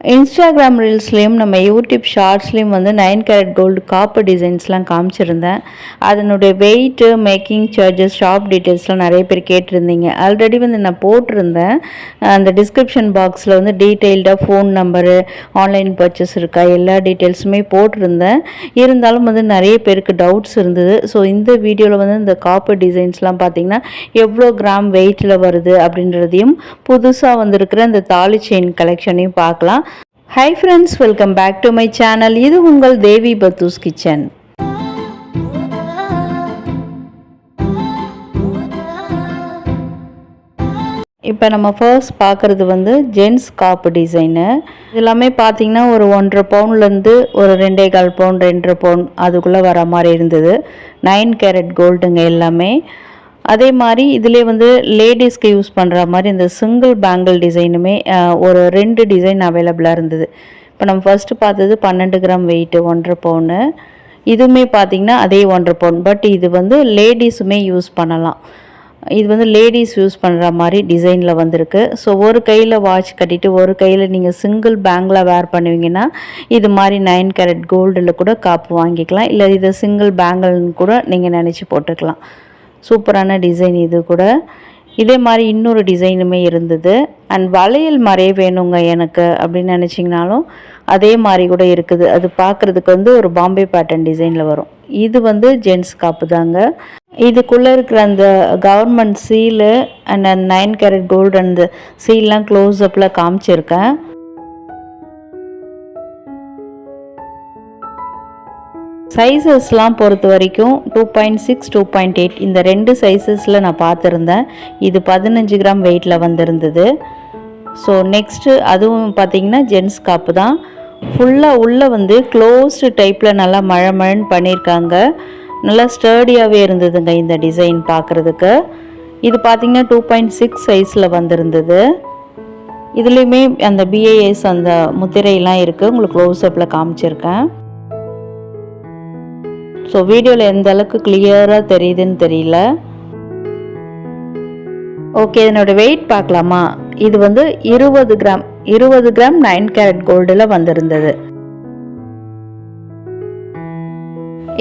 Instagram ரீல்ஸ்லேயும் நம்ம YouTube ஷார்ட்ஸ்லேயும் வந்து 9 carat gold copper டிசைன்ஸ்லாம் காமிச்சிருந்தேன். அதனுடைய வெயிட்டு, மேக்கிங் சார்ஜஸ், ஷாப் டீட்டெயில்ஸ்லாம் நிறைய பேர் கேட்டிருந்தீங்க. ஆல்ரெடி வந்து நான் போட்டிருந்தேன். அந்த டிஸ்கிரிப்ஷன் பாக்ஸில் வந்து டீட்டெயில்டாக ஃபோன் நம்பரு, ஆன்லைன் பர்ச்சேஸ் இருக்கா, எல்லா டீட்டெயில்ஸுமே போட்டிருந்தேன். இருந்தாலும் வந்து நிறைய பேருக்கு டவுட்ஸ் இருந்தது. ஸோ இந்த வீடியோவில் வந்து இந்த காப்பர் டிசைன்ஸ்லாம் பார்த்திங்கன்னா எவ்வளோ கிராம் வெயிட்டில் வருது அப்படின்றதையும், புதுசாக வந்திருக்கிற இந்த தாலி செயின் கலெக்ஷனையும் பார்க்கலாம். Hi friends, welcome back to my channel. இது உங்கள் தேவி பத்தூஸ் கிச்சன். இப்போ நம்ம ஃபர்ஸ்ட் பார்க்குறது வந்து ஜென்ஸ் காப்பு டிசைனு. எல்லாமே பார்த்திங்கன்னா ஒரு 1.5 பவுன்லேருந்து ஒரு 2.25 பவுன் 2.5 பவுன் அதுக்குள்ளே வர மாதிரி இருந்தது. 9 கேரட் கோல்டுங்க எல்லாமே. அதே மாதிரி இதிலே வந்து லேடிஸ்க்கு யூஸ் பண்ணுற மாதிரி இந்த சிங்கிள் பேங்கிள் டிசைனுமே ஒரு 2 டிசைன் அவைலபிளாக இருந்தது. இப்போ நம்ம ஃபஸ்ட்டு பார்த்தது 12 கிராம் வெயிட்டு 1.5 பவுனு. இதுவுமே பார்த்திங்கன்னா அதே 1.5 பவுன். பட் இது வந்து லேடிஸுமே யூஸ் பண்ணலாம். இது வந்து லேடிஸ் யூஸ் பண்ணுற மாதிரி டிசைனில் வந்திருக்கு. ஸோ ஒரு கையில் வாட்ச் கட்டிட்டு ஒரு கையில் நீங்கள் சிங்கிள் பேங்கில் வேர் பண்ணுவீங்கன்னா இது மாதிரி 9 கேரட் கோல்டில் கூட காப்பு வாங்கிக்கலாம். இல்லை இதை சிங்கிள் பேங்கிள்னு கூட நீங்கள் நினச்சி போட்டுக்கலாம். சூப்பரான டிசைன் இது கூட. இதே மாதிரி இன்னொரு டிசைனுமே இருந்தது. அண்ட் வளையல் மாதிரியே வேணுங்க எனக்கு அப்படின்னு நினச்சிங்கனாலும் அதே மாதிரி கூட இருக்குது. அது பார்க்குறதுக்கு வந்து ஒரு பாம்பே பேட்டர்ன் டிசைனில் வரும். இது வந்து ஜென்ஸ் காப்பு தாங்க. இதுக்குள்ளே இருக்கிற அந்த government seal and 9 carat gold அந்த சீல்லாம் க்ளோஸ்அப்பில் காமிச்சிருக்கேன். சைஸஸ்லாம் பொறுத்த வரைக்கும் 2.6, 2.8 இந்த 2 சைஸஸில் நான் பார்த்துருந்தேன். இது 15 கிராம் வெயிட்டில் வந்திருந்தது. ஸோ நெக்ஸ்ட்டு அதுவும் பார்த்திங்கன்னா ஜென்ஸ் காப்பு தான். ஃபுல்லாக உள்ளே வந்து க்ளோஸ்டு டைப்பில் நல்லா மழைன்னு பண்ணியிருக்காங்க. நல்லா ஸ்டர்டியாகவே இருந்ததுங்க இந்த டிசைன் பார்க்குறதுக்கு. இது பார்த்திங்கன்னா 2.6 சைஸில் வந்திருந்தது. இதுலேயுமே அந்த BIS அந்த முத்திரையெல்லாம் இருக்குது. உங்களுக்கு க்ளோஸ்அப்பில் காமிச்சிருக்கேன். ஸோ வீடியோவில் எந்த அளவுக்கு கிளியராக தெரியுதுன்னு தெரியல. ஓகே, இதனோட வெயிட் பார்க்கலாமா? இது வந்து 20 கிராம் 9 கேரட் கோல்டில் வந்திருந்தது.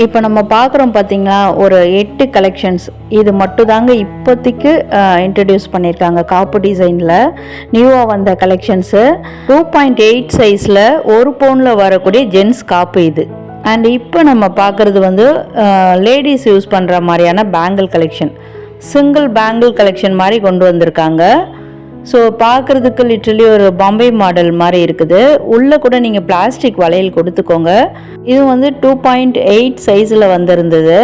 இப்போ நம்ம பார்க்குறோம் பார்த்திங்களா, ஒரு 8 கலெக்ஷன்ஸ். இது மட்டும் தாங்க இப்போதைக்கு இன்ட்ரடியூஸ் பண்ணியிருக்காங்க காப்பு டிசைனில் நியூவாக வந்த கலெக்ஷன்ஸு. 2.8 சைஸில் 1 பவுனில் வரக்கூடிய ஜென்ஸ் காப்பு இது. அண்ட் இப்போ நம்ம பார்க்குறது வந்து லேடிஸ் யூஸ் பண்ணுற மாதிரியான bangle collection. Single bangle collection மாதிரி கொண்டு வந்திருக்காங்க. ஸோ பார்க்குறதுக்கு லிட்ரலி ஒரு பாம்பே மாடல் மாதிரி இருக்குது. உள்ளே கூட நீங்கள் பிளாஸ்டிக் வளையல் கொடுத்துக்கோங்க. இது வந்து 2.8 சைஸில் வந்திருந்தது.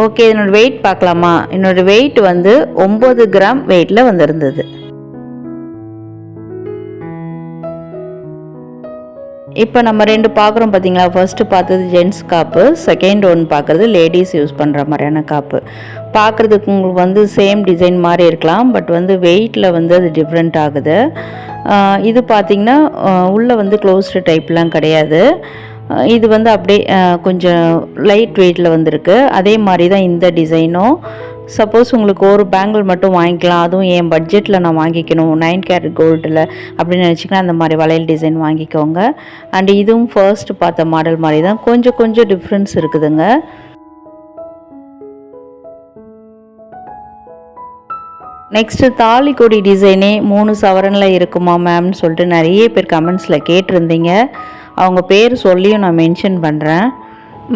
ஓகே, என்னோடய வெயிட் பார்க்கலாமா? என்னோடய வெயிட் வந்து 9 கிராம் வெயிட்டில் வந்திருந்தது. இப்போ நம்ம 2 பார்க்குறோம் பார்த்தீங்களா. ஃபர்ஸ்ட்டு பார்த்தது ஜென்ஸ் காப்பு, செகண்ட் ஒன் பார்க்குறது லேடிஸ் யூஸ் பண்ணுற மாதிரியான காப்பு. பார்க்குறதுக்கு உங்களுக்கு வந்து சேம் டிசைன் மாதிரி இருக்கலாம். பட் வந்து வெயிட்டில் வந்து அது டிஃப்ரெண்ட் ஆகுது. இது பார்த்திங்கன்னா உள்ளே வந்து க்ளோஸ்டு டைப்லாம் கிடையாது. இது வந்து அப்படியே கொஞ்சம் லைட் வெயிட்டில் வந்திருக்கு. அதே மாதிரி தான் இந்த டிசைனும். சப்போஸ் உங்களுக்கு ஒரு பேங்கிள் மட்டும் வாங்கிக்கலாம், அதுவும் என் பட்ஜெட்டில் நான் வாங்கிக்கணும் 9 கேரட் கோல்டில் அப்படின்னு நினச்சிங்கன்னா அந்த மாதிரி வளையல் டிசைன் வாங்கிக்கோங்க. அண்ட் இதுவும் ஃபர்ஸ்ட் பார்த்த மாடல் மாதிரி தான். கொஞ்சம் டிஃப்ரென்ஸ் இருக்குதுங்க. நெக்ஸ்ட்டு தாலி கொடி டிசைனே 3 சவரனில் இருக்குமா மேம்னு சொல்லிட்டு நிறைய பேர் கமெண்ட்ஸில் கேட்டிருந்தீங்க. அவங்க பேர் சொல்லியும் நான் மென்ஷன் பண்ணுறேன்.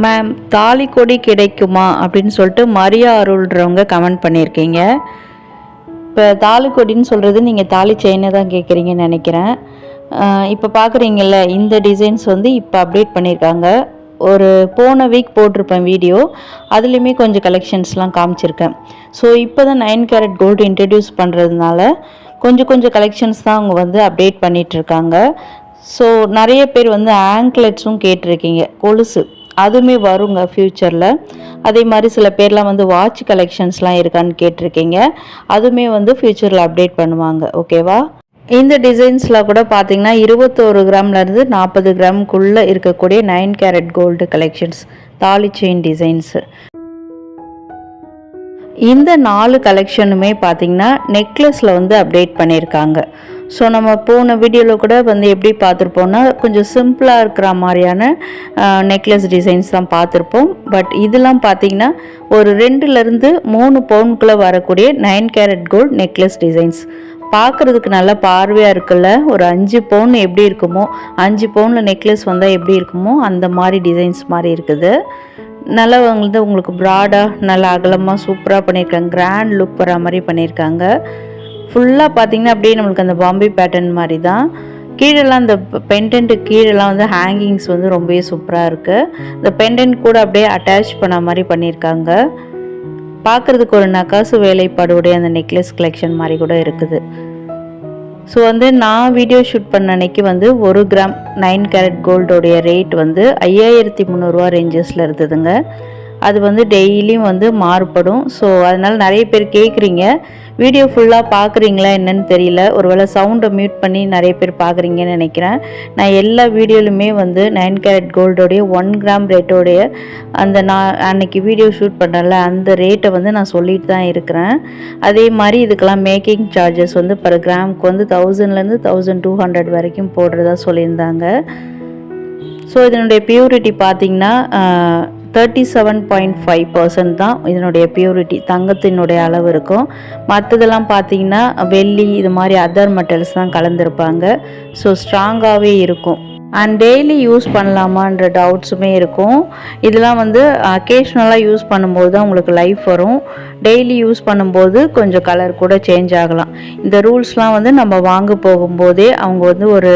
மேம் தாலி கொடி கிடைக்குமா அப்படின்னு சொல்லிட்டு மரியா அருள்ன்றவங்க கமெண்ட் பண்ணியிருக்கீங்க. இப்போ தாலி கொடின்னு சொல்கிறது நீங்கள் தாலி செயினை தான் கேட்குறீங்கன்னு நினைக்கிறேன். இப்போ பார்க்குறீங்கல்ல இந்த டிசைன்ஸ் வந்து இப்போ அப்டேட் பண்ணியிருக்காங்க. ஒரு போன வீக் போட்டிருப்பேன் வீடியோ, அதுலேயுமே கொஞ்சம் கலெக்ஷன்ஸ்லாம் காமிச்சிருக்கேன். ஸோ இப்போ தான் 9 கேரட் கோல்டு இன்ட்ரடியூஸ் பண்ணுறதுனால கொஞ்சம் கலெக்ஷன்ஸ் தான் அவங்க வந்து அப்டேட் பண்ணிகிட்ருக்காங்க. ஸோ நிறைய பேர் வந்து ஆங்க்லெட்ஸும் கேட்டிருக்கீங்க, கொலுசு அதுவுமே வருங்க ஃப்யூச்சரில். அதே மாதிரி சில பேர்லாம் வந்து வாட்ச் கலெக்ஷன்ஸ்லாம் இருக்கான்னு கேட்டிருக்கீங்க. அதுவுமே வந்து ஃப்யூச்சரில் அப்டேட் பண்ணுவாங்க. ஓகேவா? இந்த டிசைன்ஸில் கூட பார்த்திங்கன்னா 21 கிராம்லேருந்து 40 கிராமுக்குள்ளே இருக்கக்கூடிய 9 கேரட் கோல்டு கலெக்ஷன்ஸ் தாலி செயின் டிசைன்ஸு. இந்த 4 கலெக்ஷனுமே பார்த்திங்கன்னா நெக்லஸில் வந்து அப்டேட் பண்ணியிருக்காங்க. ஸோ நம்ம போன வீடியோவில் கூட வந்து எப்படி பார்த்துருப்போம்னா கொஞ்சம் சிம்பிளாக இருக்கிற மாதிரியான நெக்லஸ் டிசைன்ஸ் தான் பார்த்துருப்போம். பட் இதெல்லாம் பார்த்திங்கன்னா ஒரு 2லேருந்து 3 பவுனுக்குள்ளே வரக்கூடிய 9 கேரட் கோல்டு நெக்லஸ் டிசைன்ஸ். பார்க்குறதுக்கு நல்லா பார்வையாக இருக்குல்ல. ஒரு 5 பவுன் எப்படி இருக்குமோ, 5 பவுனில் நெக்லஸ் வந்தால் எப்படி இருக்குமோ அந்த மாதிரி டிசைன்ஸ் மாதிரி இருக்குது. நல்லா வந்து உங்களுக்கு ப்ராடாக நல்லா அகலமாக சூப்பராக பண்ணியிருக்காங்க. கிராண்ட் லுக் வர மாதிரி பண்ணியிருக்காங்க. ஃபுல்லாக பார்த்திங்கன்னா அப்படியே நம்மளுக்கு அந்த பாம்பே பேட்டர்ன் மாதிரி தான். கீழெல்லாம் இந்த பெண்டன்ட்டு கீழெல்லாம் வந்து ஹேங்கிங்ஸ் வந்து ரொம்பவே சூப்பராக இருக்குது. இந்த பெண்டன்ட் கூட அப்படியே அட்டாச் பண்ண மாதிரி பண்ணியிருக்காங்க. பார்க்குறதுக்கு ஒரு நகாசு வேலைப்பாடுடைய அந்த நெக்லஸ் கலெக்ஷன் மாதிரி கூட இருக்குது. ஸோ வந்து நான் வீடியோ ஷூட் பண்ண அன்னைக்கு வந்து 1 கிராம் 9 கேரட் கோல்டோடைய ரேட் வந்து 5300 ரேஞ்சஸில் இருந்ததுங்க. அது வந்து டெய்லியும் வந்து மாறுபடும். ஸோ அதனால் நிறைய பேர் கேட்குறீங்க, வீடியோ ஃபுல்லாக பார்க்குறீங்களா என்னன்னு தெரியல, ஒருவேளை சவுண்டை மியூட் பண்ணி நிறைய பேர் பார்க்குறீங்கன்னு நினைக்கிறேன். நான் எல்லா வீடியோலுமே வந்து 9 கேரட் கோல்டோடைய 1 கிராம் ரேட்டோடைய அந்த நான் அன்னைக்கு வீடியோ ஷூட் பண்ணுறேன்ல அந்த ரேட்டை வந்து நான் சொல்லிட்டு தான் இருக்கிறேன். அதே மாதிரி இதுக்கெல்லாம் மேக்கிங் சார்ஜஸ் வந்து பர் கிராமுக்கு வந்து 1000லேருந்து 1200 வரைக்கும் போடுறதா சொல்லியிருந்தாங்க. ஸோ இதனுடைய பியூரிட்டி பார்த்திங்கன்னா 37.5% தான் இதனுடைய பியூரிட்டி, தங்கத்தினுடைய அளவு இருக்கும். மற்றதெல்லாம் பார்த்திங்கன்னா வெள்ளி இது மாதிரி அதர் மெட்டல்ஸ் தான் கலந்துருப்பாங்க. ஸோ ஸ்ட்ராங்காகவே இருக்கும். அண்ட் டெய்லி யூஸ் பண்ணலாமான்ற டவுட்ஸுமே இருக்கும். இதெல்லாம் வந்து அக்கேஷ்னலாக யூஸ் பண்ணும்போது தான் உங்களுக்கு லைஃப் வரும். டெய்லி யூஸ் பண்ணும்போது கொஞ்சம் கலர் கூட சேஞ்ச் ஆகலாம். இந்த ரூல்ஸ்லாம் வந்து நம்ம வாங்க போகும்போதே அவங்க வந்து ஒரு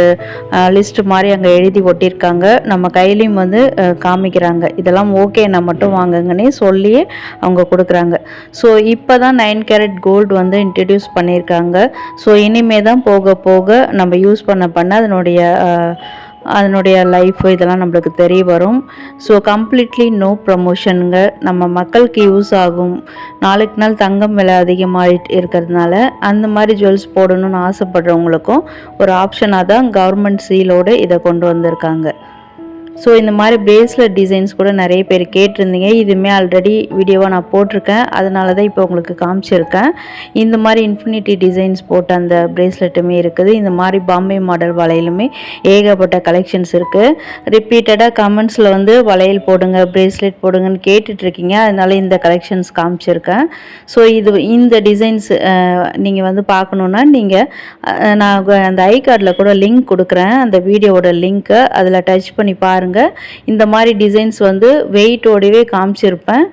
லிஸ்ட் மாதிரி அங்கே எழுதி ஒட்டியிருக்காங்க. நம்ம கையிலையும் வந்து காமிக்கிறாங்க. இதெல்லாம் ஓகேன்னா மட்டும் வாங்குங்கன்னே சொல்லி அவங்க கொடுக்குறாங்க. ஸோ இப்போ தான் 9 கேரட் கோல்டு வந்து இன்ட்ரடியூஸ் பண்ணியிருக்காங்க. ஸோ இனிமே தான் போக போக நம்ம யூஸ் பண்ண அதனுடைய லைஃப் இதெல்லாம் நம்மளுக்கு தெரிய வரும். ஸோ கம்ப்ளீட்லி நோ ப்ரமோஷனுங்க. நம்ம மக்களுக்கு யூஸ் ஆகும். நாளுக்கு நாள் தங்கம் விலை அதிகமாகிட்டு இருக்கிறதுனால அந்த மாதிரி ஜுவல்ஸ் போடணும்னு ஆசைப்படுறவங்களுக்கும் ஒரு ஆப்ஷனாக தான் கவர்மெண்ட் சீலோடு இதை கொண்டு வந்திருக்காங்க. ஸோ இந்த மாதிரி பிரேஸ்லெட் டிசைன்ஸ் கூட நிறைய பேர் கேட்டிருந்தீங்க. இதுவுமே ஆல்ரெடி வீடியோவாக நான் போட்டிருக்கேன். அதனால தான் இப்போ உங்களுக்கு காமிச்சிருக்கேன். இந்த மாதிரி இன்ஃபினிட்டி டிசைன்ஸ் போட்ட அந்த பிரேஸ்லெட்டுமே இருக்குது. இந்த மாதிரி பாம்பே மாடல் வளையலுமே ஏகப்பட்ட கலெக்ஷன்ஸ் இருக்குது. ரிப்பீட்டடாக கமெண்ட்ஸில் வந்து வளையல் போடுங்க, பிரேஸ்லெட் போடுங்கன்னு கேட்டுட்ருக்கீங்க. அதனால இந்த கலெக்ஷன்ஸ் காமிச்சிருக்கேன். ஸோ இந்த டிசைன்ஸ் நீங்கள் வந்து பார்க்கணுன்னா நீங்கள் நான் அந்த ஐ கார்டில் கூட லிங்க் கொடுக்குறேன், அந்த வீடியோவோட லிங்க்கை அதில் டச் பண்ணி பாருங்கள். இந்த மாதிரி டிசைன்ஸ் வந்து வெயிட்டோடவே காமிச்சிருப்பேன்.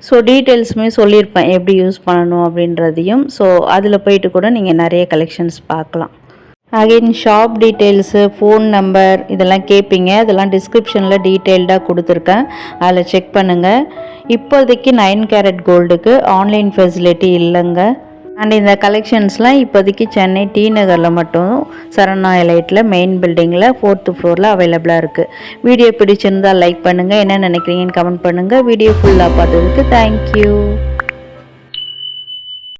ஸோ டீட்டெயில்ஸுமே சொல்லியிருப்பேன் எப்படி யூஸ் பண்ணணும் அப்படின்றதையும். ஸோ அதில் போயிட்டு கூட நீங்கள் நிறைய கலெக்ஷன்ஸ் பார்க்கலாம். Again shop details, phone number இதெல்லாம் கேட்பீங்க. இதெல்லாம் டிஸ்கிரிப்ஷனில் டீட்டெயில்டாக கொடுத்துருக்கேன், அதில் செக் பண்ணுங்கள். இப்போதைக்கு 9 கேரட் கோல்டுக்கு ஆன்லைன் ஃபெசிலிட்டி இல்லைங்க. அண்ட் இந்த கலெக்ஷன்ஸ்லாம் இப்போதைக்கு சென்னை டி நகரில் மட்டும் சரவணா எலைட்டில் மெயின் பில்டிங்கில் 4th ஃப்ளோரில் அவைலபிளாக இருக்குது. வீடியோ பிடிச்சிருந்தால் லைக் பண்ணுங்கள், என்ன நினைக்கிறீங்கன்னு கமெண்ட் பண்ணுங்கள். வீடியோ ஃபுல்லாக பார்த்ததுக்கு தேங்க்யூ.